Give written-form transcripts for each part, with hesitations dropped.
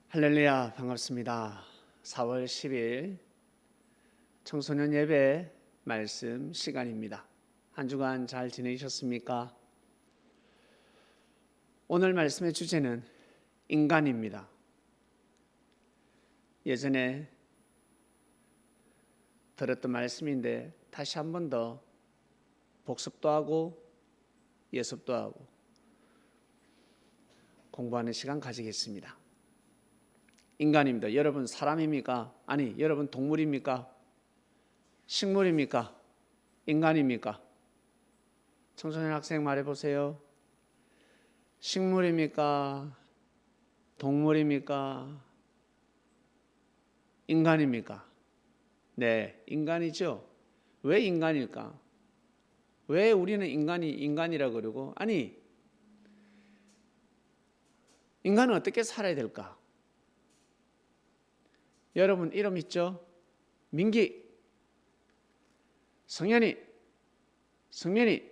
할렐루야, 반갑습니다. 4월 10일 청소년 예배 말씀 시간입니다. 한 주간 잘 지내셨습니까? 오늘 말씀의 주제는 인간입니다. 예전에 들었던 말씀인데 다시 한 번 더 복습도 하고 예습도 하고 공부하는 시간 가지겠습니다. 인간입니다. 여러분 사람입니까? 아니, 여러분 동물입니까? 식물입니까? 인간입니까? 청소년 학생 말해보세요. 식물입니까? 동물입니까? 인간입니까? 네, 인간이죠. 왜 인간일까? 왜 우리는 인간이라고 그러고, 아니, 인간은 어떻게 살아야 될까? 여러분 이름 있죠? 민기, 성현이, 성민이,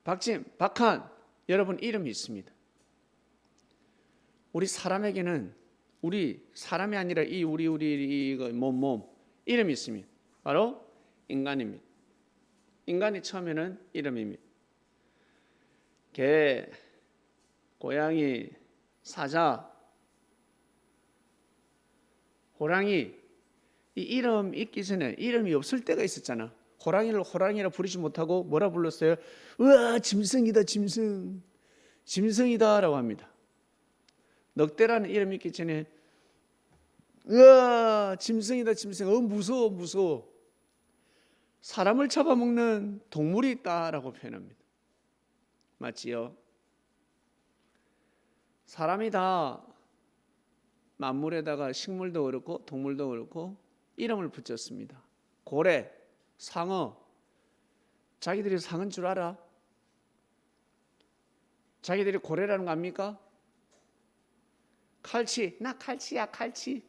박진, 박한, 여러분 이름이 있습니다. 우리 사람에게는 우리 사람이 아니라 우리 몸 이름이 있습니다. 바로 인간입니다. 인간이 처음에는 이름입니다. 개, 고양이, 사자, 호랑이, 이 이름 있기 전에 이름이 없을 때가 있었잖아. 호랑이를 호랑이라 부르지 못하고 뭐라 불렀어요? 우와, 짐승이다, 짐승. 짐승이다라고 합니다. 늑대라는 이름이 있기 전에 우와, 짐승이다, 짐승. 무서워, 무서워. 사람을 잡아먹는 동물이 있다라고 표현합니다. 맞지요? 사람이 다 만물에다가 식물도 그렇고 동물도 그렇고 이름을 붙였습니다. 고래, 상어. 자기들이 상어인 줄 알아? 자기들이 고래라는 거 압니까? 칼치, 나 칼치야, 칼치.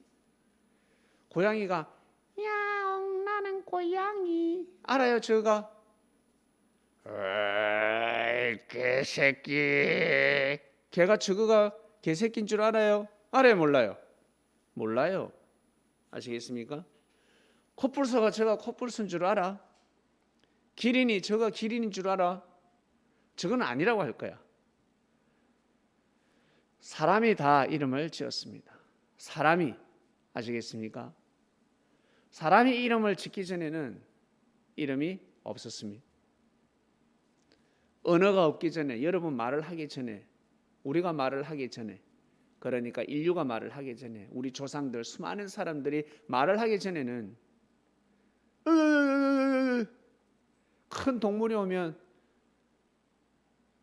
고양이가 야옹, 나는 고양이. 알아요, 저가? 에이, 개새끼. 개가 저거가 개새끼인 줄 알아요? 알아요, 몰라요? 몰라요. 아시겠습니까? 코뿔소가 저가 코뿔소인 줄 알아? 기린이 저가 기린인 줄 알아? 저건 아니라고 할 거야. 사람이 다 이름을 지었습니다. 사람이, 아시겠습니까? 사람이 이름을 짓기 전에는 이름이 없었습니다. 언어가 없기 전에, 여러분 말을 하기 전에, 우리가 말을 하기 전에, 그러니까 인류가 말을 하기 전에, 우리 조상들 수많은 사람들이 말을 하기 전에는 큰 동물이 오면,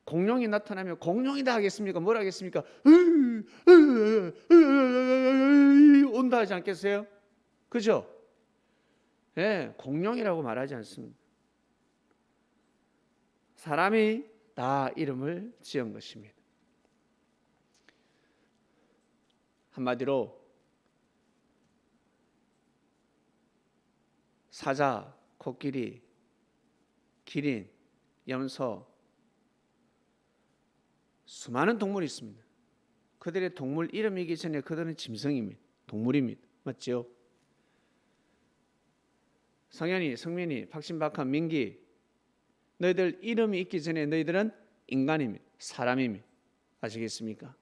공룡이 나타나면 공룡이다 하겠습니까? 뭘 하겠습니까? 온다 하지 않겠어요? 그죠? 네, 공룡이라고 말하지 않습니다. 사람이 다 이름을 지은 것입니다. 한마디로 사자, 코끼리, 기린, 염소, 수많은 동물이 있습니다. 그들의 동물 이름이기 전에 그들은 짐승입니다. 동물입니다. 맞죠? 성현이, 성민이, 박신박한, 민기, 너희들 이름이 있기 전에 너희들은 인간입니다. 사람입니다. 아시겠습니까?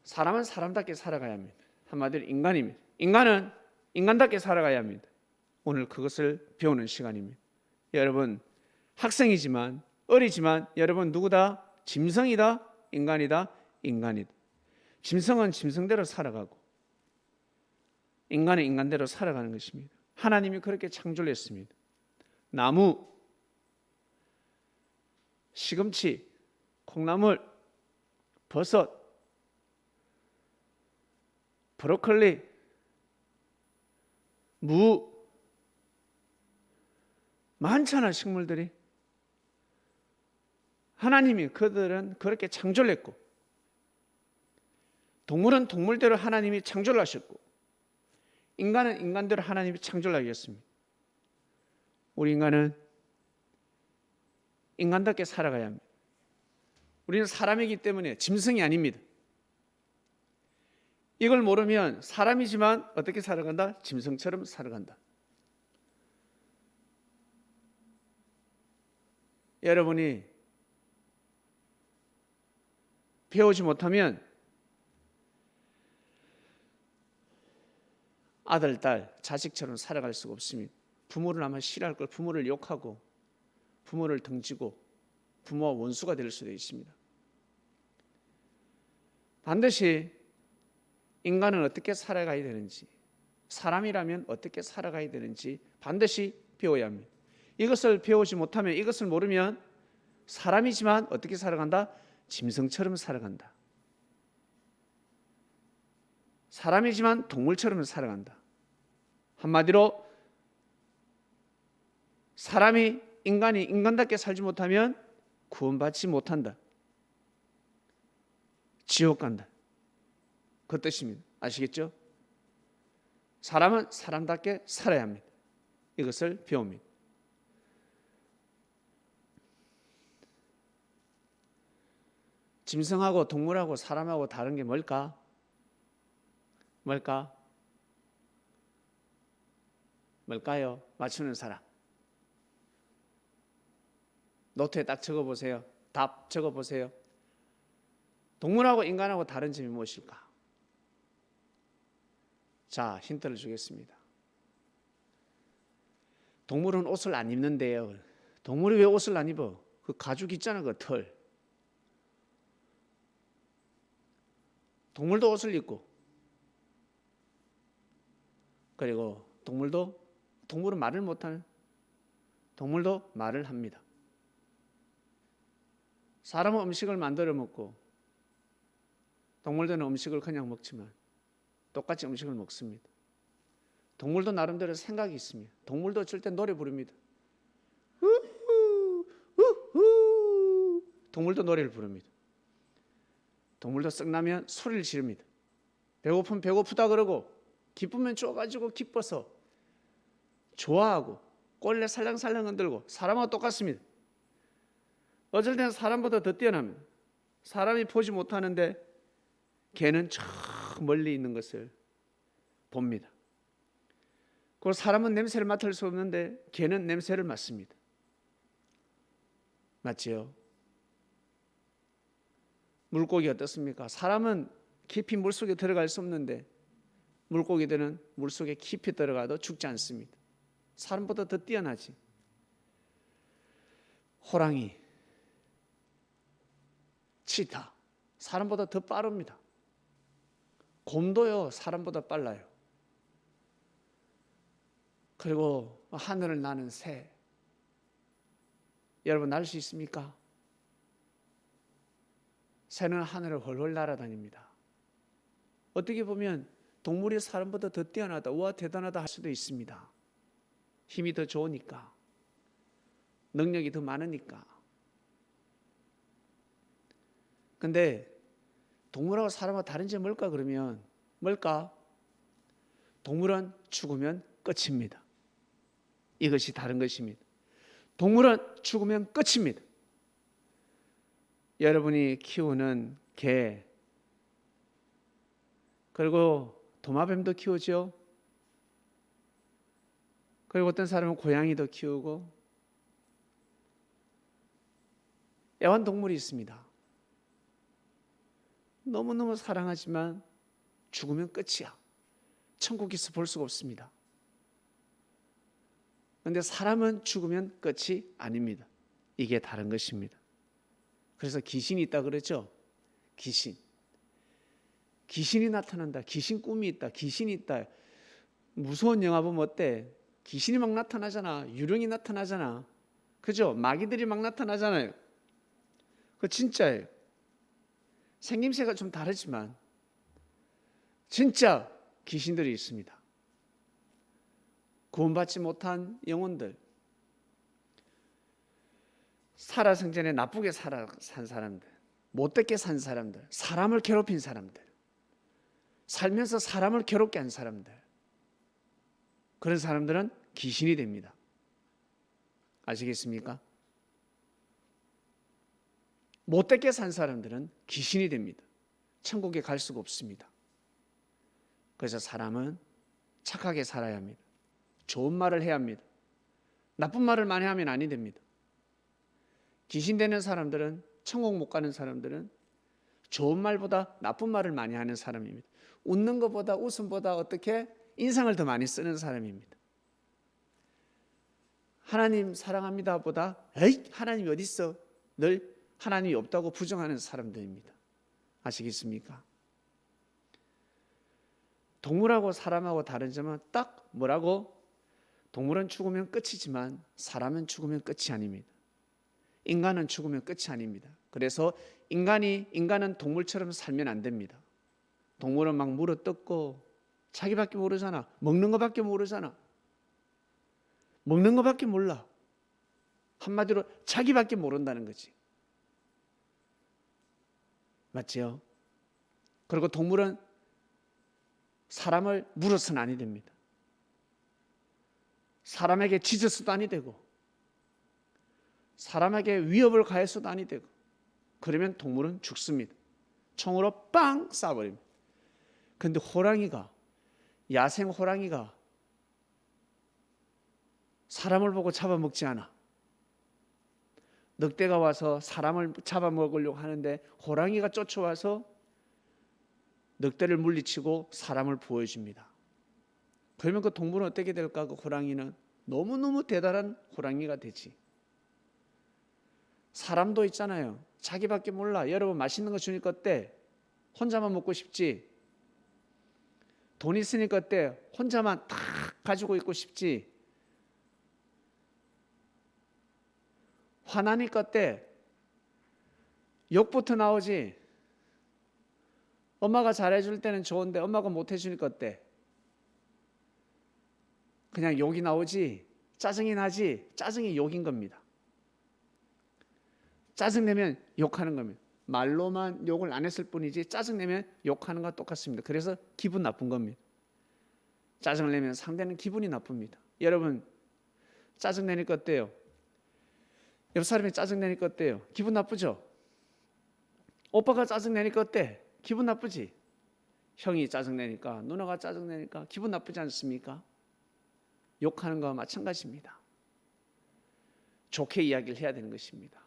사람은 사람답게 살아가야 합니다. 한마디로 인간입니다. 인간은 인간답게 살아가야 합니다. 오늘 그것을 배우는 시간입니다. 여러분 학생이지만 어리지만 여러분 누구다? 짐승이다? 인간이다? 인간이다. 짐승은 짐승대로 살아가고 인간은 인간대로 살아가는 것입니다. 하나님이 그렇게 창조를 했습니다. 나무, 시금치, 콩나물, 버섯, 브로콜리, 무, 많잖아 식물들이. 하나님이 그들은 그렇게 창조를 했고, 동물은 동물대로 하나님이 창조를 하셨고, 인간은 인간대로 하나님이 창조를 하셨습니다. 우리 인간은 인간답게 살아가야 합니다. 우리는 사람이기 때문에 짐승이 아닙니다. 이걸 모르면 사람이지만 어떻게 살아간다? 짐승처럼 살아간다. 여러분이 배우지 못하면 아들, 딸, 자식처럼 살아갈 수가 없습니다. 부모를 아마 싫어할 걸, 부모를 욕하고 부모를 등지고 부모와 원수가 될 수도 있습니다. 반드시 인간은 어떻게 살아가야 되는지, 사람이라면 어떻게 살아가야 되는지 반드시 배워야 합니다. 이것을 배우지 못하면, 이것을 모르면 사람이지만 어떻게 살아간다? 짐승처럼 살아간다. 사람이지만 동물처럼 살아간다. 한마디로 인간이 인간답게 살지 못하면 구원받지 못한다. 지옥 간다. 그 뜻입니다. 아시겠죠? 사람은 사람답게 살아야 합니다. 이것을 배웁니다. 짐승하고 동물하고 사람하고 다른 게 뭘까? 뭘까요? 맞추는 사람. 노트에 딱 적어보세요. 답 적어보세요. 동물하고 인간하고 다른 점이 무엇일까? 자, 힌트를 주겠습니다. 동물은 옷을 안 입는데요. 동물이 왜 옷을 안 입어? 그 가죽 있잖아, 그 털. 동물도 옷을 입고, 그리고 동물은 말을 못하는, 동물도 말을 합니다. 사람은 음식을 만들어 먹고 동물들은 음식을 그냥 먹지만 똑같이 음식을 먹습니다. 동물도 나름대로 생각이 있습니다. 동물도 어쩔 때 노래 부릅니다. 동물도 노래를 부릅니다. 동물도 썩나면 소리를 지릅니다. 배고프면 배고프다 그러고, 기쁘면 쪼가지고 기뻐서 좋아하고 꼴레 살랑살랑 흔들고, 사람하고 똑같습니다. 어쩔 때는 사람보다 더 뛰어납니다. 사람이 보지 못하는데 개는 저 멀리 있는 것을 봅니다. 그리고 사람은 냄새를 맡을 수 없는데 개는 냄새를 맡습니다. 맞지요? 물고기 어떻습니까? 사람은 깊이 물속에 들어갈 수 없는데 물고기들은 물속에 깊이 들어가도 죽지 않습니다. 사람보다 더 뛰어나지. 호랑이, 치타, 사람보다 더 빠릅니다. 곰도요, 사람보다 빨라요. 그리고 하늘을 나는 새, 여러분 날 수 있습니까? 새는 하늘을 훨훨 날아다닙니다. 어떻게 보면 동물이 사람보다 더 뛰어나다, 우와 대단하다 할 수도 있습니다. 힘이 더 좋으니까, 능력이 더 많으니까. 근데 동물하고 사람하고 다른 점이 뭘까 그러면 뭘까? 동물은 죽으면 끝입니다. 이것이 다른 것입니다. 동물은 죽으면 끝입니다. 여러분이 키우는 개, 그리고 도마뱀도 키우죠. 그리고 어떤 사람은 고양이도 키우고, 애완동물이 있습니다. 너무너무 사랑하지만 죽으면 끝이야. 천국에서 볼 수가 없습니다. 그런데 사람은 죽으면 끝이 아닙니다. 이게 다른 것입니다. 그래서 귀신이 있다 그랬죠? 귀신이 나타난다. 귀신 꿈이 있다. 귀신이 있다. 무서운 영화 보면 어때? 귀신이 막 나타나잖아. 유령이 나타나잖아. 그죠? 마귀들이 막 나타나잖아요. 그거 진짜예요. 생김새가 좀 다르지만 진짜 귀신들이 있습니다. 구원받지 못한 영혼들, 살아생전에 나쁘게 산 사람들, 못되게 산 사람들, 사람을 괴롭힌 사람들, 살면서 사람을 괴롭게 한 사람들, 그런 사람들은 귀신이 됩니다. 아시겠습니까? 못되게 산 사람들은 귀신이 됩니다. 천국에 갈 수가 없습니다. 그래서 사람은 착하게 살아야 합니다. 좋은 말을 해야 합니다. 나쁜 말을 많이 하면 아니 됩니다. 귀신 되는 사람들은, 천국 못 가는 사람들은 좋은 말보다 나쁜 말을 많이 하는 사람입니다. 웃는 것보다, 웃음보다 어떻게 인상을 더 많이 쓰는 사람입니다. 하나님 사랑합니다 보다 에이 하나님이 어디 있어, 늘 하나님이 없다고 부정하는 사람들입니다. 아시겠습니까? 동물하고 사람하고 다른 점은 딱 뭐라고? 동물은 죽으면 끝이지만 사람은 죽으면 끝이 아닙니다. 인간은 죽으면 끝이 아닙니다. 그래서 인간은 동물처럼 살면 안 됩니다. 동물은 막 물어뜯고 자기밖에 모르잖아. 먹는 것밖에 모르잖아. 먹는 것밖에 몰라. 한마디로 자기밖에 모른다는 거지. 맞지요? 그리고 동물은 사람을 물어서는 아니 됩니다. 사람에게 짖어서도 아니 되고 사람에게 위협을 가해서도 아니 되고, 그러면 동물은 죽습니다. 총으로 빵 쏴버립니다. 그런데 호랑이가, 야생 호랑이가 사람을 보고 잡아먹지 않아. 늑대가 와서 사람을 잡아먹으려고 하는데 호랑이가 쫓아와서 늑대를 물리치고 사람을 보여줍니다. 그러면 그 동물은 어떻게 될까? 그 호랑이는 너무너무 대단한 호랑이가 되지. 사람도 있잖아요. 자기밖에 몰라. 여러분 맛있는 거 주니까 어때? 혼자만 먹고 싶지. 돈 있으니까 어때? 혼자만 딱 가지고 있고 싶지. 화나니까 어때? 욕부터 나오지. 엄마가 잘해줄 때는 좋은데 엄마가 못해주니까 어때? 그냥 욕이 나오지. 짜증이 나지. 짜증이 욕인 겁니다. 짜증내면 욕하는 겁니다. 말로만 욕을 안 했을 뿐이지 짜증내면 욕하는 것과 똑같습니다. 그래서 기분 나쁜 겁니다. 짜증을 내면 상대는 기분이 나쁩니다. 여러분 짜증내니까 어때요? 옆 사람이 짜증내니까 어때요? 기분 나쁘죠? 오빠가 짜증내니까 어때? 기분 나쁘지? 형이 짜증내니까, 누나가 짜증내니까 기분 나쁘지 않습니까? 욕하는 거와 마찬가지입니다. 좋게 이야기를 해야 되는 것입니다.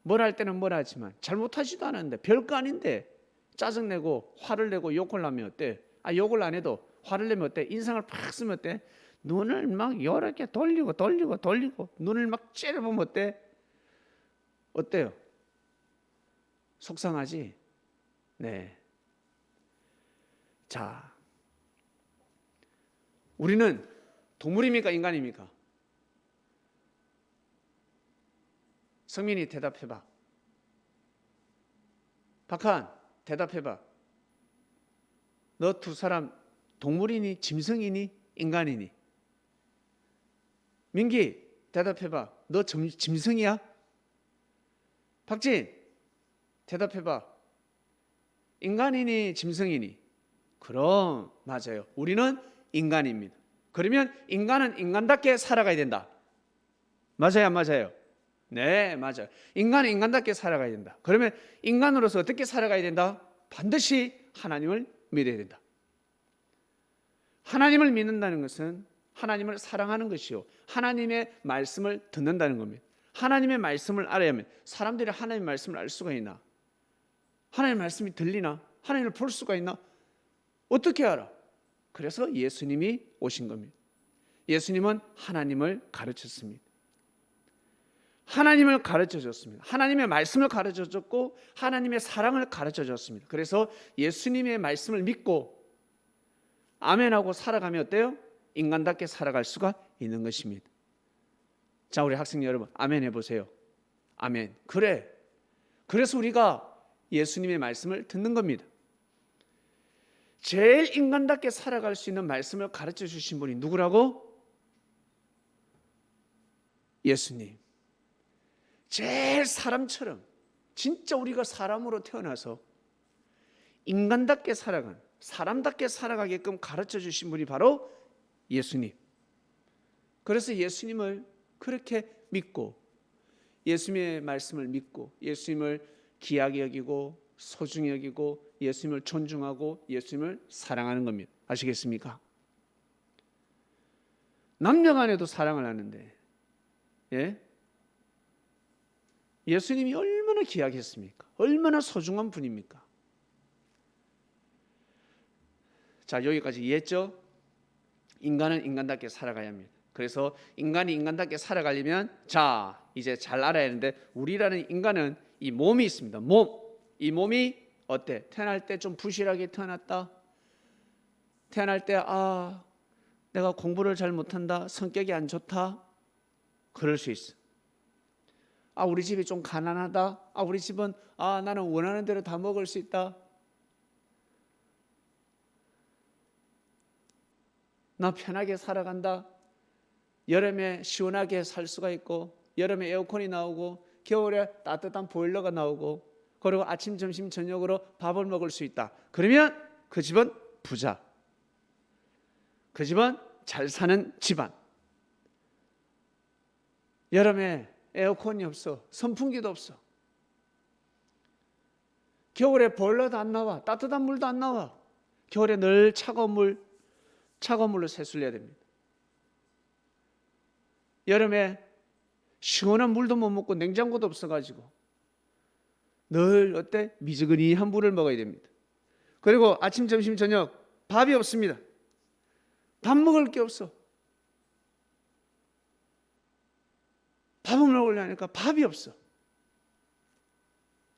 뭘 할 때는 뭘 하지만 잘못하지도 않은데 별거 아닌데 짜증내고 화를 내고 욕을 하면 어때? 욕을 안 해도 화를 내면 어때? 인상을 팍 쓰면 어때? 눈을 막 여러 개 돌리고 눈을 막 째려보면 어때? 어때요? 속상하지? 네. 자, 우리는 동물입니까? 인간입니까? 성민이 대답해봐. 박한 대답해봐. 너 두 사람 동물이니 짐승이니 인간이니? 민기 대답해봐. 너 짐승이야? 박진 대답해봐. 인간이니 짐승이니? 그럼 맞아요. 우리는 인간입니다. 그러면 인간은 인간답게 살아가야 된다. 맞아요, 안 맞아요? 네, 맞아요. 인간은 인간답게 살아가야 된다. 그러면 인간으로서 어떻게 살아가야 된다? 반드시 하나님을 믿어야 된다. 하나님을 믿는다는 것은 하나님을 사랑하는 것이요, 하나님의 말씀을 듣는다는 겁니다. 하나님의 말씀을 알아야 합니다. 사람들이 하나님의 말씀을 알 수가 있나? 하나님의 말씀이 들리나? 하나님을 볼 수가 있나? 어떻게 알아? 그래서 예수님이 오신 겁니다. 예수님은 하나님을 가르쳤습니다. 하나님을 가르쳐 줬습니다. 하나님의 말씀을 가르쳐 줬고 하나님의 사랑을 가르쳐 줬습니다. 그래서 예수님의 말씀을 믿고 아멘하고 살아가면 어때요? 인간답게 살아갈 수가 있는 것입니다. 자, 우리 학생 여러분 아멘 해보세요. 아멘. 그래. 그래서 우리가 예수님의 말씀을 듣는 겁니다. 제일 인간답게 살아갈 수 있는 말씀을 가르쳐 주신 분이 누구라고? 예수님. 제일 사람처럼, 진짜 우리가 사람으로 태어나서 인간답게 살아간, 사람답게 살아가게끔 가르쳐 주신 분이 바로 예수님. 그래서 예수님을 그렇게 믿고 예수님의 말씀을 믿고 예수님을 귀하게 여기고 소중히 여기고 예수님을 존중하고 예수님을 사랑하는 겁니다. 아시겠습니까? 남녀 간에도 사랑을 하는데 예수님이 얼마나 귀하겠습니까? 얼마나 소중한 분입니까? 자, 여기까지 이해했죠? 인간은 인간답게 살아가야 합니다. 그래서 인간이 인간답게 살아가려면 자, 이제 잘 알아야 하는데 우리라는 인간은 이 몸이 있습니다. 이 몸이 어때? 태어날 때 좀 부실하게 태어났다. 태어날 때 내가 공부를 잘 못한다. 성격이 안 좋다. 그럴 수 있어. 우리 집이 좀 가난하다. 우리 집은 나는 원하는 대로 다 먹을 수 있다. 나 편하게 살아간다. 여름에 시원하게 살 수가 있고 여름에 에어컨이 나오고 겨울에 따뜻한 보일러가 나오고 그리고 아침, 점심, 저녁으로 밥을 먹을 수 있다. 그러면 그 집은 부자. 그 집은 잘 사는 집안. 여름에 에어컨이 없어. 선풍기도 없어. 겨울에 보일러도 안 나와. 따뜻한 물도 안 나와. 겨울에 늘 차가운 물로 세수를 해야 됩니다. 여름에 시원한 물도 못 먹고 냉장고도 없어가지고 늘 어때? 미지근한 물을 먹어야 됩니다. 그리고 아침, 점심, 저녁 밥이 없습니다. 밥 먹을 게 없어. 밥을 먹으려니까 밥이 없어.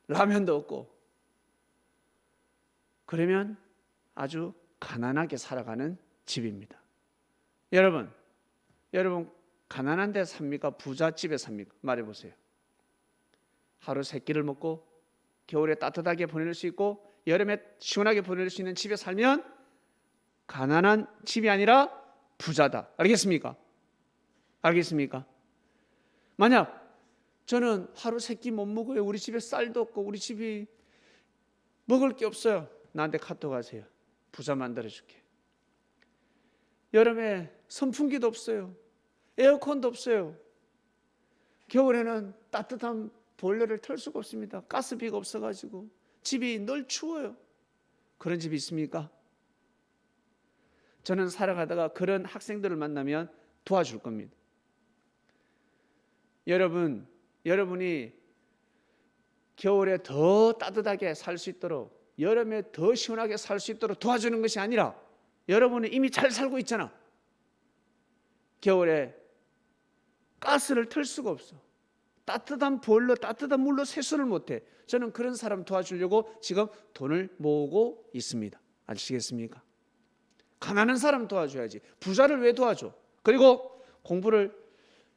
라면도 없고. 그러면 아주 가난하게 살아가는 집입니다. 여러분 가난한 데 삽니까? 부잣집에 삽니까? 말해보세요. 하루 세 끼를 먹고 겨울에 따뜻하게 보낼 수 있고 여름에 시원하게 보낼 수 있는 집에 살면 가난한 집이 아니라 부자다. 알겠습니까? 만약 저는 하루 세 끼 못 먹어요. 우리 집에 쌀도 없고 우리 집이 먹을 게 없어요. 나한테 카톡 하세요. 부자 만들어줄게. 여름에 선풍기도 없어요. 에어컨도 없어요. 겨울에는 따뜻한 보일러를 틀 수가 없습니다. 가스비가 없어가지고 집이 늘 추워요. 그런 집이 있습니까? 저는 살아가다가 그런 학생들을 만나면 도와줄 겁니다. 여러분이 겨울에 더 따뜻하게 살 수 있도록 여름에 더 시원하게 살 수 있도록 도와주는 것이 아니라 여러분은 이미 잘 살고 있잖아. 겨울에 가스를 틀 수가 없어. 따뜻한 보일러, 따뜻한 물로 세수를 못해. 저는 그런 사람 도와주려고 지금 돈을 모으고 있습니다. 아시겠습니까? 가난한 사람 도와줘야지. 부자를 왜 도와줘? 그리고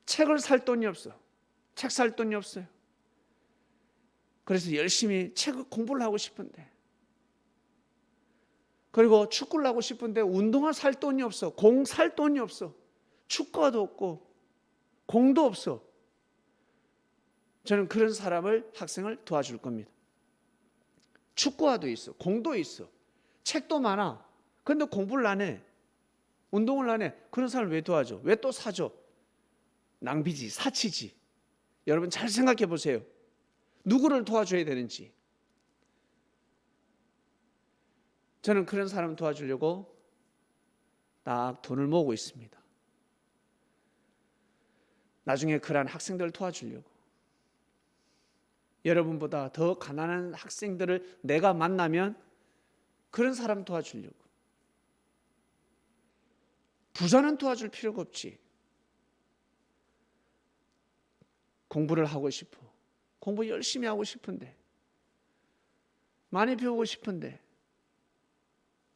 책을 살 돈이 없어. 책 살 돈이 없어요. 그래서 열심히 공부를 하고 싶은데, 그리고 축구를 하고 싶은데 운동화 살 돈이 없어. 공 살 돈이 없어. 축구화도 없고 공도 없어. 저는 그런 학생을 도와줄 겁니다. 축구화도 있어. 공도 있어. 책도 많아. 그런데 공부를 안 해. 운동을 안 해. 그런 사람을 왜 도와줘? 왜 또 사줘? 낭비지, 사치지. 여러분 잘 생각해 보세요. 누구를 도와줘야 되는지. 저는 그런 사람 도와주려고 딱 돈을 모으고 있습니다. 나중에 그러한 학생들을 도와주려고. 여러분보다 더 가난한 학생들을 내가 만나면 그런 사람 도와주려고. 부자는 도와줄 필요가 없지. 공부를 하고 싶어. 공부 열심히 하고 싶은데, 많이 배우고 싶은데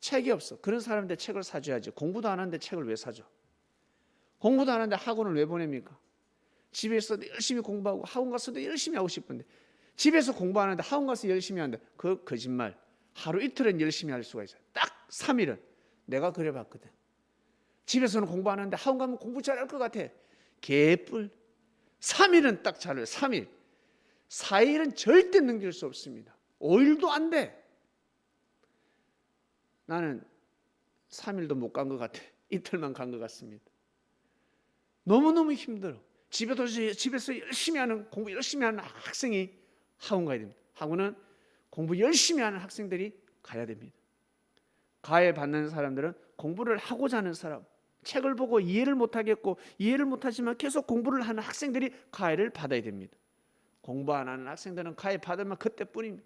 책이 없어. 그런 사람한테 책을 사줘야지. 공부도 안 하는데 책을 왜 사줘? 공부도 안 하는데 학원을 왜 보냅니까? 집에서도 열심히 공부하고 학원 가서도 열심히 하고 싶은데, 집에서 공부 안 하는데 학원 가서 열심히 하는데, 그 거짓말. 하루 이틀은 열심히 할 수가 있어요. 딱 3일은. 내가 그래 봤거든. 집에서는 공부 안 하는데 학원 가면 공부 잘할 것 같아. 개뿔. 3일은 딱 잘해요. 3일. 4일은 절대 넘길 수 없습니다. 5일도 안 돼. 나는 3일도 못 간 것 같아. 이틀만 간 것 같습니다. 너무너무 힘들어. 집에서 열심히 공부 열심히 하는 학생이 학원 가야 됩니다. 학원은 공부 열심히 하는 학생들이 가야 됩니다. 가해 받는 사람들은 공부를 하고자 하는 사람, 책을 보고 이해를 못하겠고 이해를 못하지만 계속 공부를 하는 학생들이 가해를 받아야 됩니다. 공부 안 하는 학생들은 가해 받으면 그때뿐입니다.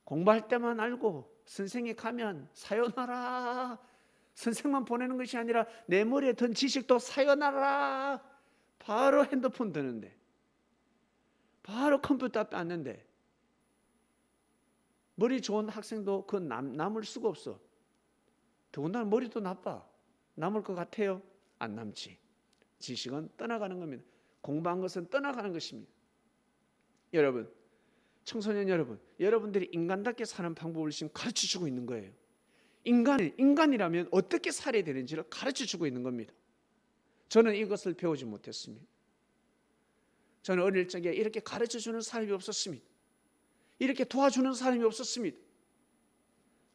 공부할 때만 알고 선생이 가면 사요나라, 선생만 보내는 것이 아니라 내 머리에 든 지식도 사요나라, 바로 핸드폰 드는데, 바로 컴퓨터 앞에 앉는데, 머리 좋은 학생도 그 남을 수가 없어. 더군다나 머리도 나빠. 남을 것 같아요? 안 남지. 지식은 떠나가는 겁니다. 공부한 것은 떠나가는 것입니다. 여러분, 청소년 여러분, 여러분들이 인간답게 사는 방법을 지금 가르쳐주고 있는 거예요. 인간이라면 어떻게 살아야 되는지를 가르쳐주고 있는 겁니다. 저는 이것을 배우지 못했습니다. 저는 어릴 적에 이렇게 가르쳐주는 사람이 없었습니다. 이렇게 도와주는 사람이 없었습니다.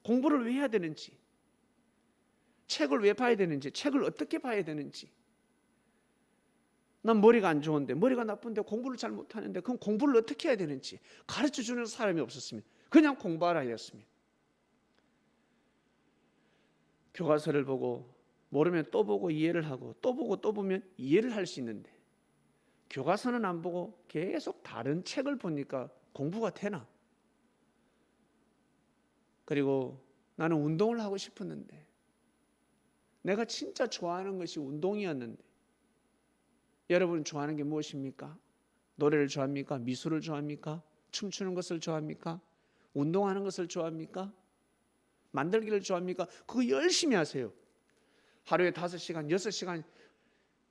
공부를 왜 해야 되는지, 책을 왜 봐야 되는지, 책을 어떻게 봐야 되는지. 난 머리가 안 좋은데, 머리가 나쁜데 공부를 잘 못하는데 그럼 공부를 어떻게 해야 되는지 가르쳐주는 사람이 없었습니다. 그냥 공부하라 이랬습니다. 교과서를 보고 모르면 또 보고 이해를 하고, 또 보고 또 보면 이해를 할 수 있는데, 교과서는 안 보고 계속 다른 책을 보니까 공부가 되나? 그리고 나는 운동을 하고 싶었는데, 내가 진짜 좋아하는 것이 운동이었는데, 여러분 좋아하는 게 무엇입니까? 노래를 좋아합니까? 미술을 좋아합니까? 춤추는 것을 좋아합니까? 운동하는 것을 좋아합니까? 만들기를 좋아합니까? 그거 열심히 하세요. 하루에 5시간, 6시간,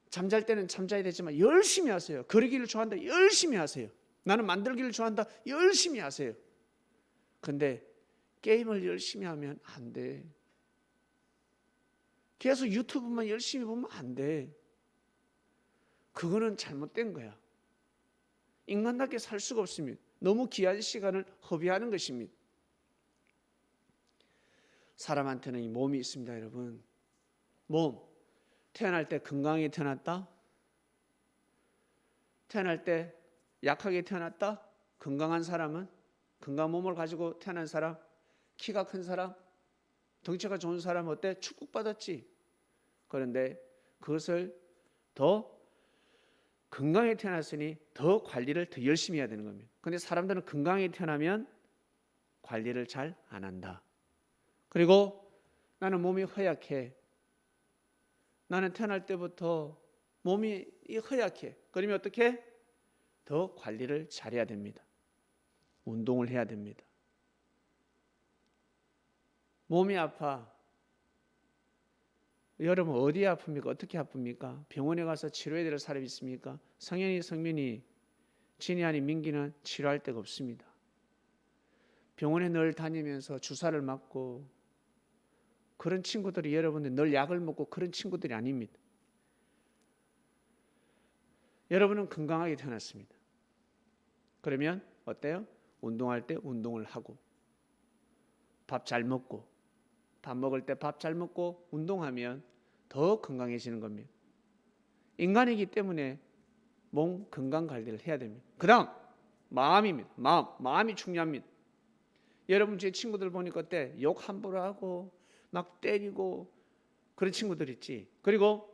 잠잘 때는 잠자야 되지만 열심히 하세요. 그리기를 좋아한다, 열심히 하세요. 나는 만들기를 좋아한다, 열심히 하세요. 근데 게임을 열심히 하면 안 돼. 계속 유튜브만 열심히 보면 안 돼. 그거는 잘못된 거야. 인간답게 살 수가 없습니다. 너무 귀한 시간을 허비하는 것입니다. 사람한테는 이 몸이 있습니다, 여러분. 몸, 태어날 때 건강하게 태어났다? 태어날 때 약하게 태어났다? 건강한 사람은? 건강한 몸을 가지고 태어난 사람? 키가 큰 사람? 덩치가 좋은 사람 어때? 축복받았지. 그런데 그것을 더 건강하게 태어났으니 더 관리를 더 열심히 해야 되는 겁니다. 그런데 사람들은 건강하게 태어나면 관리를 잘 안 한다. 그리고 나는 몸이 허약해. 나는 태어날 때부터 몸이 허약해. 그러면 어떻게? 더 관리를 잘해야 됩니다. 운동을 해야 됩니다. 몸이 아파. 여러분 어디에 아픕니까? 어떻게 아픕니까? 병원에 가서 치료해야 될 사람이 있습니까? 성현이, 성민이, 진이 아닌 민기는 치료할 데가 없습니다. 병원에 늘 다니면서 주사를 맞고 그런 친구들이, 여러분들 늘 약을 먹고 그런 친구들이 아닙니다. 여러분은 건강하게 태어났습니다. 그러면 어때요? 운동할 때 운동을 하고, 밥 잘 먹고, 밥 먹을 때 밥 잘 먹고 운동하면 더 건강해지는 겁니다. 인간이기 때문에 몸 건강 관리를 해야 됩니다. 그 다음 마음입니다. 마음이 중요합니다. 여러분 제 친구들 보니까 어때? 욕 함부로 하고 막 때리고 그런 친구들 있지. 그리고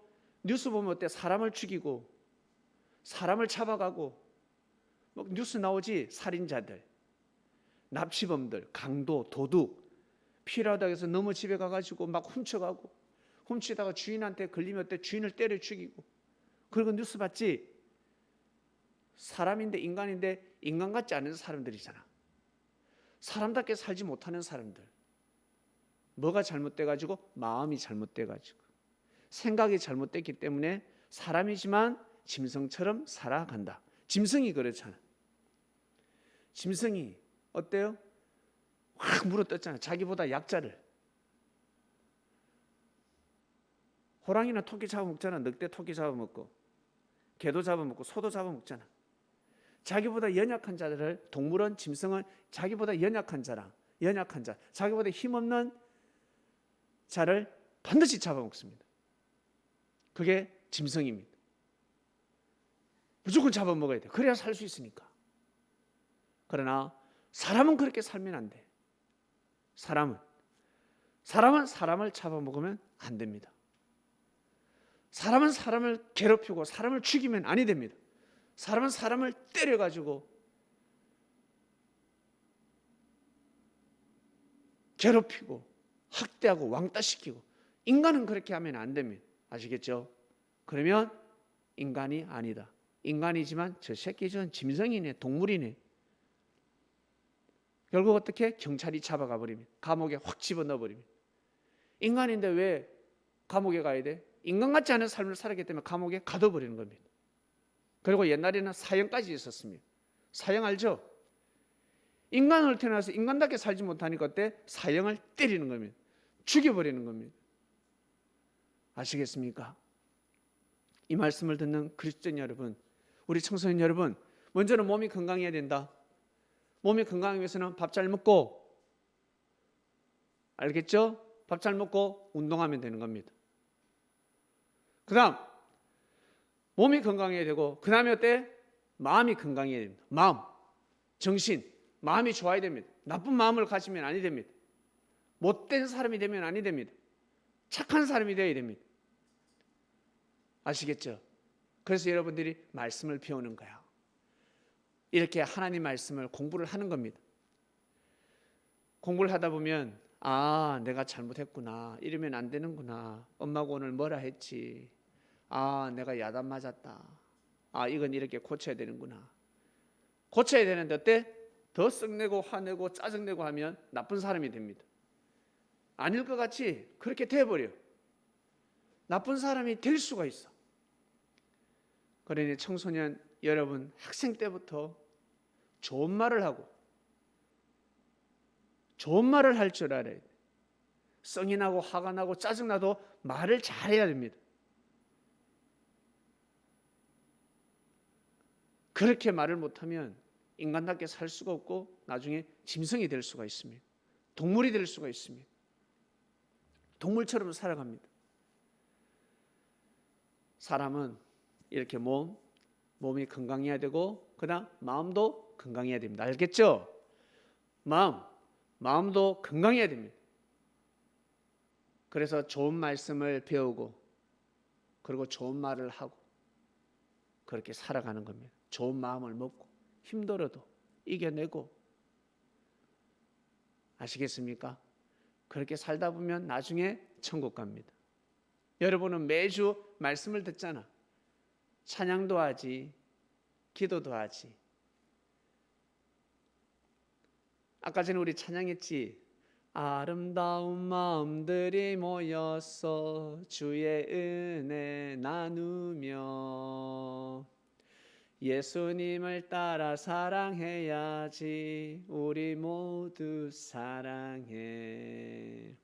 뉴스 보면 어때? 사람을 죽이고 사람을 잡아가고, 뭐 뉴스 나오지. 살인자들, 납치범들, 강도, 도둑, 필요하다고 해서 너무 집에 가가지고 막 훔쳐가고, 훔치다가 주인한테 걸리면 어때? 주인을 때려 죽이고. 그리고 뉴스 봤지? 사람인데, 인간인데 인간 같지 않은 사람들이잖아. 사람답게 살지 못하는 사람들. 뭐가 잘못돼가지고? 마음이 잘못돼가지고, 생각이 잘못됐기 때문에 사람이지만 짐승처럼 살아간다. 짐승이 그렇잖아. 짐승이 어때요? 확 물어뜯잖아. 자기보다 약자를. 호랑이나 토끼 잡아먹잖아. 늑대 토끼 잡아먹고, 개도 잡아먹고, 소도 잡아먹잖아. 자기보다 연약한 자들을, 동물은, 짐승은 자기보다 연약한 자랑, 연약한 자, 자기보다 힘없는 자를 반드시 잡아먹습니다. 그게 짐승입니다. 무조건 잡아먹어야 돼. 그래야 살 수 있으니까. 그러나 사람은 그렇게 살면 안 돼. 사람은 사람을 잡아먹으면 안 됩니다. 사람은 사람을 괴롭히고 사람을 죽이면 아니 됩니다. 사람은 사람을 때려가지고 괴롭히고 학대하고 왕따시키고, 인간은 그렇게 하면 안 됩니다. 아시겠죠? 그러면 인간이 아니다. 인간이지만 저 새끼 전 짐승이네, 동물이네. 결국 어떻게? 경찰이 잡아가 버리면, 감옥에 확 집어넣어 버리면. 인간인데 왜 감옥에 가야 돼? 인간 같지 않은 삶을 살았기 때문에 감옥에 가둬버리는 겁니다. 그리고 옛날에는 사형까지 있었습니다. 사형 알죠? 인간을 태어나서 인간답게 살지 못하니까 어때? 사형을 때리는 겁니다. 죽여버리는 겁니다. 아시겠습니까? 이 말씀을 듣는 그리스도인 여러분, 우리 청소년 여러분, 먼저는 몸이 건강해야 된다. 몸이 건강하기 위해서는 밥 잘 먹고, 알겠죠? 밥 잘 먹고 운동하면 되는 겁니다. 그 다음 몸이 건강해야 되고, 그 다음에 어때? 마음이 건강해야 됩니다. 마음, 정신, 마음이 좋아야 됩니다. 나쁜 마음을 가지면 아니 됩니다. 못된 사람이 되면 아니 됩니다. 착한 사람이 되어야 됩니다. 아시겠죠? 그래서 여러분들이 말씀을 배우는 거야. 이렇게 하나님 말씀을 공부를 하는 겁니다. 공부를 하다 보면 내가 잘못했구나, 이러면 안 되는구나, 엄마가 오늘 뭐라 했지, 내가 야단 맞았다, 이건 이렇게 고쳐야 되는구나. 고쳐야 되는데 어때? 더 썩내고 화내고 짜증내고 하면 나쁜 사람이 됩니다. 아닐 것 같이 그렇게 돼버려. 나쁜 사람이 될 수가 있어. 그러니 청소년 여러분, 학생 때부터 좋은 말을 하고 좋은 말을 할 줄 알아야 돼. 성이 나고 화가 나고 짜증나도 말을 잘해야 됩니다. 그렇게 말을 못하면 인간답게 살 수가 없고 나중에 짐승이 될 수가 있습니다. 동물이 될 수가 있습니다. 동물처럼 살아갑니다. 사람은 이렇게 몸이 건강해야 되고, 그다음 마음도 건강해야 됩니다. 알겠죠? 마음도 건강해야 됩니다. 그래서 좋은 말씀을 배우고, 그리고 좋은 말을 하고, 그렇게 살아가는 겁니다. 좋은 마음을 먹고 힘들어도 이겨내고. 아시겠습니까? 그렇게 살다 보면 나중에 천국 갑니다. 여러분은 매주 말씀을 듣잖아. 찬양도 하지, 기도도 하지. 아까 전에 우리 찬양했지. 아름다운 마음들이 모여서 주의 은혜 나누며 예수님을 따라 사랑해야지. 우리 모두 사랑해.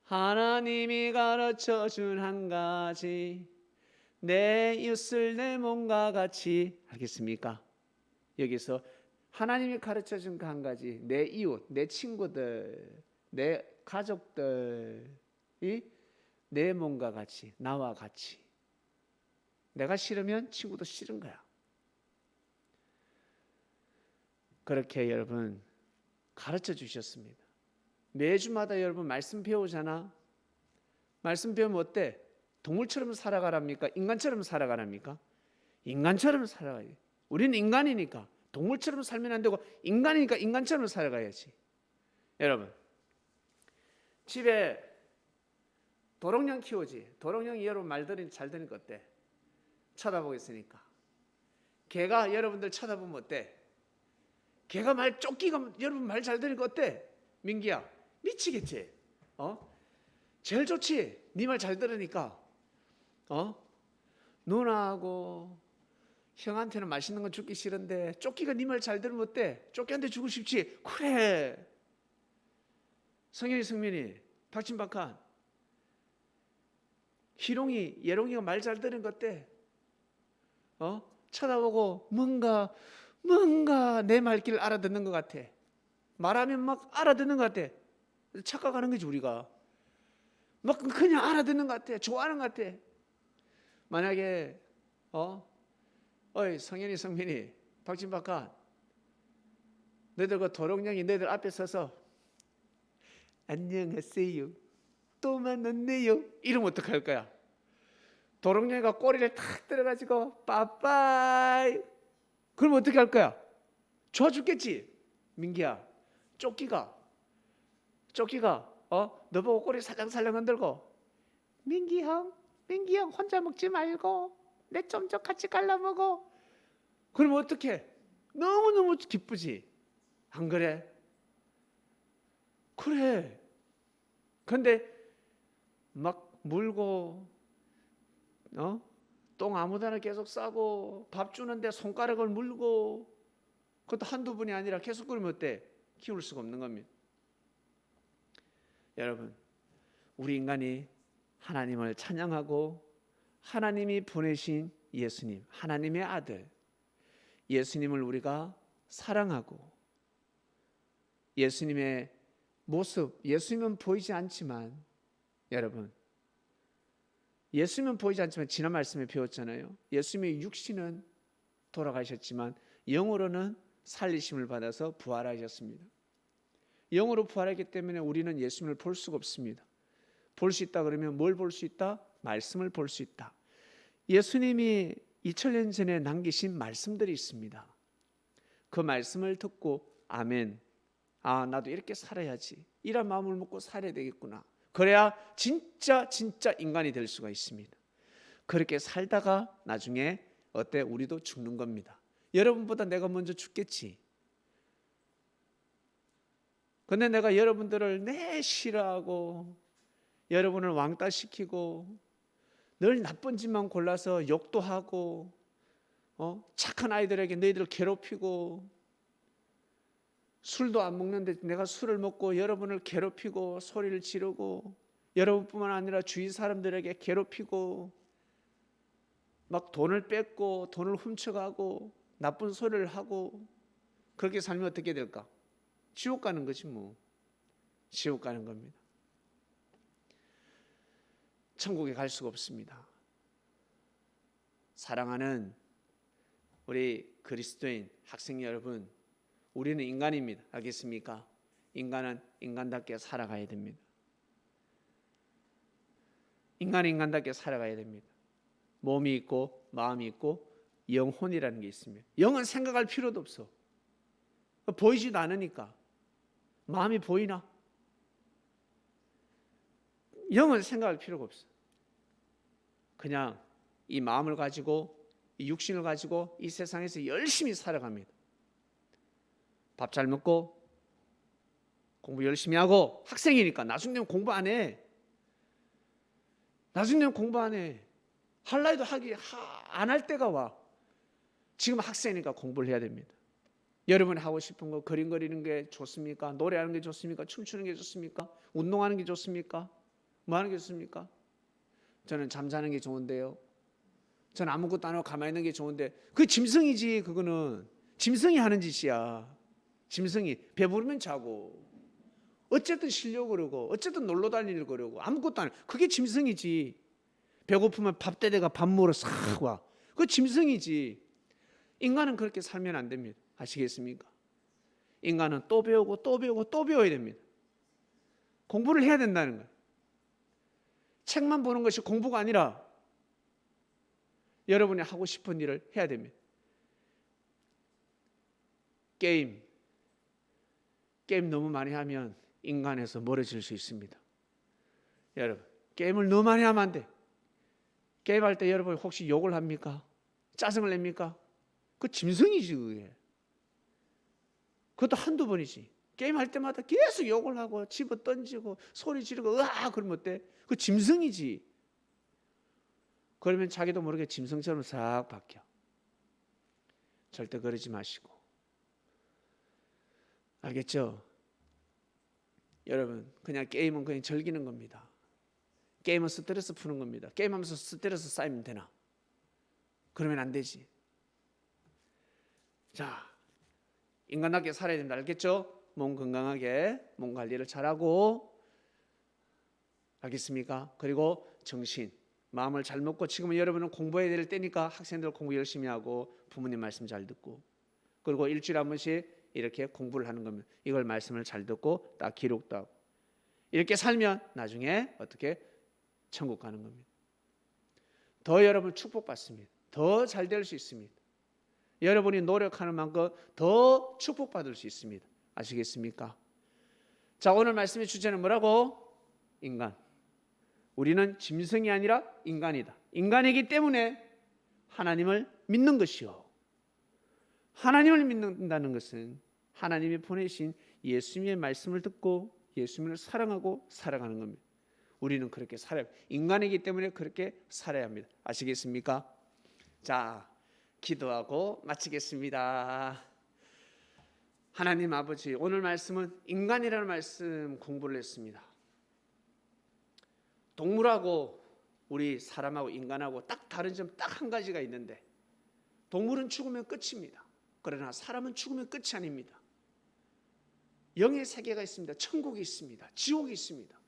하나님이 가르쳐준 한 가지, 내 이웃을 내 몸과 같이. 알겠습니까? 여기서 하나님이 가르쳐준 그 한 가지, 내 이웃, 내 친구들, 내 가족들이 내 몸과 같이, 나와 같이. 내가 싫으면 친구도 싫은 거야. 그렇게 여러분 가르쳐 주셨습니다. 매주마다 여러분 말씀 배우잖아. 말씀 배우면 어때? 동물처럼 살아가랍니까? 인간처럼 살아가랍니까? 인간처럼 살아가야 돼. 우리는 인간이니까 동물처럼 살면 안 되고, 인간이니까 인간처럼 살아가야지. 여러분, 집에 도롱뇽 키우지. 도롱뇽이 여러분 말들이 잘 들으니까 어때? 쳐다보고 있으니까. 개가 여러분들 쳐다보면 어때? 개가 쫓기가 여러분 말 잘 들으니까 어때? 민기야, 미치겠지? 제일 좋지? 네 말 잘 들으니까. 누나하고 형한테는 맛있는 건 주기 싫은데 쫓기가 네 말 잘 들으면 어때? 쫓기한테 주고 싶지? 그래. 성현이, 성민이, 박진박한, 희롱이, 예롱이가 말 잘 들은 것 어때? 쳐다보고 뭔가 내 말귀를 알아듣는 것 같아. 말하면 막 알아듣는 것 같아. 착각하는 거지 우리가. 막 그냥 알아듣는 것 같아. 좋아하는 것 같아. 만약에 어이 성현이, 성민이, 박진박한, 너희들 그 도롱뇽이 너희들 앞에 서서 안녕하세요, 또 만났네요 이러면 어떡할 거야? 도롱뇽이가 꼬리를 탁 들어가지고 빠빠이 그럼 어떻게 할 거야? 좋아 죽겠지. 민기야, 쪼끼가 너 보고 꼬리 살랑살랑 흔들고 민기 형 혼자 먹지 말고 내 좀 더 같이 갈라 먹어. 그럼 어떡해? 너무너무 기쁘지. 안 그래? 그래. 근데 막 물고 똥 아무데나 계속 싸고 밥 주는데 손가락을 물고 그것도 한두 분이 아니라 계속 그러면 어때? 키울 수가 없는 겁니다. 여러분, 우리 인간이 하나님을 찬양하고 하나님이 보내신 예수님, 하나님의 아들 예수님을 우리가 사랑하고 예수님의 모습, 예수님은 보이지 않지만 여러분, 예수님은 보이지 않지만 지난 말씀에 배웠잖아요. 예수님의 육신은 돌아가셨지만 영으로는 살리심을 받아서 부활하셨습니다. 영으로 부활했기 때문에 우리는 예수님을 볼 수가 없습니다. 볼 수 있다 그러면 뭘 볼 수 있다? 말씀을 볼 수 있다. 예수님이 2000년 전에 남기신 말씀들이 있습니다. 그 말씀을 듣고 아멘, 아 나도 이렇게 살아야지, 이런 마음을 먹고 살아야 되겠구나. 그래야 진짜 인간이 될 수가 있습니다. 그렇게 살다가 나중에 어때? 우리도 죽는 겁니다. 여러분보다 내가 먼저 죽겠지. 근데 내가 여러분들을 내 싫어하고 여러분을 왕따시키고 늘 나쁜 짓만 골라서 욕도 하고 착한 아이들에게 너희들 괴롭히고 술도 안 먹는데 내가 술을 먹고 여러분을 괴롭히고 소리를 지르고 여러분뿐만 아니라 주위 사람들에게 괴롭히고 막 돈을 뺏고 돈을 훔쳐가고 나쁜 소리를 하고 그렇게 살면 어떻게 될까? 지옥 가는 거지 뭐. 지옥 가는 겁니다. 천국에 갈 수가 없습니다. 사랑하는 우리 그리스도인 학생 여러분, 우리는 인간입니다. 알겠습니까? 인간은 인간답게 살아가야 됩니다. 인간은 인간답게 살아가야 됩니다. 몸이 있고 마음이 있고 영혼이라는 게 있습니다. 영은 생각할 필요도 없어. 보이지도 않으니까. 마음이 보이나? 영은 생각할 필요가 없어. 그냥 이 마음을 가지고 이 육신을 가지고 이 세상에서 열심히 살아갑니다. 밥 잘 먹고 공부 열심히 하고, 학생이니까 나중에 되면 공부 안 해. 나중에 되면 공부 안 해. 할 나이도 안 할 때가 와. 지금 학생이니까 공부를 해야 됩니다. 여러분이 하고 싶은 거, 그림 그리는 게 좋습니까? 노래하는 게 좋습니까? 춤추는 게 좋습니까? 운동하는 게 좋습니까? 뭐 하는 게 좋습니까? 저는 잠자는 게 좋은데요. 저는 아무것도 안 하고 가만히 있는 게 좋은데, 그게 짐승이지. 그거는 짐승이 하는 짓이야. 짐승이 배부르면 자고 어쨌든 쉬려고 그러고 어쨌든 놀러 다니려고 그러고 아무것도 안 해. 그게 짐승이지. 배고프면 밥대대가 밥 먹으러 싹 와. 그거 짐승이지. 인간은 그렇게 살면 안 됩니다. 아시겠습니까? 인간은 또 배우고 또 배우고 또 배워야 됩니다. 공부를 해야 된다는 거예요. 책만 보는 것이 공부가 아니라 여러분이 하고 싶은 일을 해야 됩니다. 게임 너무 많이 하면 인간에서 멀어질 수 있습니다. 여러분, 게임을 너무 많이 하면 안 돼. 게임할 때 여러분 혹시 욕을 합니까? 짜증을 냅니까? 그 짐승이지 그게. 그것도 한두 번이지. 게임할 때마다 계속 욕을 하고 집어 던지고 소리 지르고 으아 그러면 어때? 그 짐승이지. 그러면 자기도 모르게 짐승처럼 싹 바뀌어. 절대 그러지 마시고. 알겠죠? 여러분, 그냥 게임은 그냥 즐기는 겁니다. 게임은 스트레스 푸는 겁니다. 게임하면서 스트레스 쌓이면 되나? 그러면 안 되지. 자, 인간답게 살아야 된다. 알겠죠? 몸 건강하게, 몸 관리를 잘하고, 알겠습니까? 그리고 정신, 마음을 잘 먹고, 지금은 여러분은 공부해야 될 때니까 학생들 공부 열심히 하고 부모님 말씀 잘 듣고, 그리고 일주일에 한 번씩 이렇게 공부를 하는 겁니다. 이걸 말씀을 잘 듣고 딱 기록도 하고 이렇게 살면 나중에 어떻게 천국 가는 겁니다. 더 여러분 축복받습니다. 더 잘 될 수 있습니다. 여러분이 노력하는 만큼 더 축복받을 수 있습니다. 아시겠습니까? 자, 오늘 말씀의 주제는 뭐라고? 인간. 우리는 짐승이 아니라 인간이다. 인간이기 때문에 하나님을 믿는 것이요. 하나님을 믿는다는 것은 하나님이 보내신 예수님의 말씀을 듣고 예수님을 사랑하고 살아가는 겁니다. 우리는 그렇게 살아야 합니다. 인간이기 때문에 그렇게 살아야 합니다. 아시겠습니까? 자, 기도하고 마치겠습니다. 하나님 아버지, 오늘 말씀은 인간이라는 말씀 공부를 했습니다. 동물하고 우리 사람하고 인간하고 딱 다른 점 딱 한 가지가 있는데, 동물은 죽으면 끝입니다. 그러나 사람은 죽으면 끝이 아닙니다. 영의 세계가 있습니다. 천국이 있습니다. 지옥이 있습니다.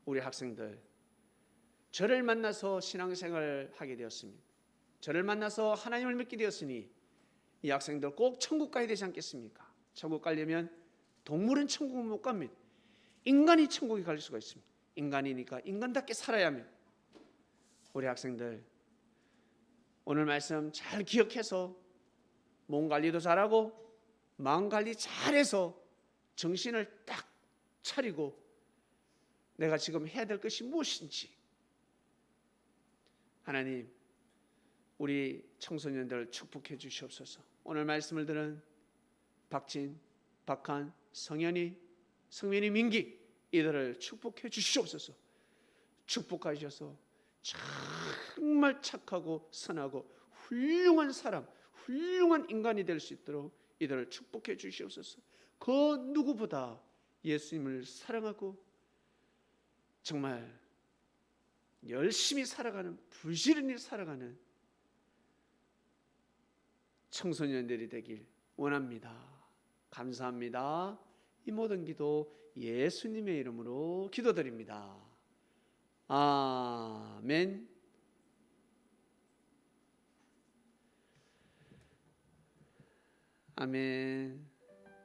우리 학생들, 저를 만나서 신앙생활을 하게 되었습니다. 저를 만나서 하나님을 믿게 되었으니 이 학생들 꼭 천국 가야 되지 않겠습니까? 천국 가려면 동물은 천국은 못 갑니다. 인간이 천국에 갈 수가 있습니다. 인간이니까 인간답게 살아야 합니다. 우리 학생들 오늘 말씀 잘 기억해서 몸 관리도 잘하고 마음 관리 잘해서 정신을 딱 차리고 내가 지금 해야 될 것이 무엇인지, 하나님 우리 청소년들 축복해 주시옵소서. 오늘 말씀을 들은 박진, 박한, 성현이, 성민이, 민기 이들을 축복해 주시옵소서. 축복하셔서 정말 착하고 선하고 훌륭한 사람, 훌륭한 인간이 될 수 있도록 이들을 축복해 주시옵소서. 그 누구보다 예수님을 사랑하고 정말 열심히 살아가는, 부지런히 살아가는 청소년들이 되길 원합니다. 감사합니다. 이 모든 기도 예수님의 이름으로 기도드립니다. 아멘. 아멘.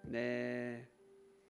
네.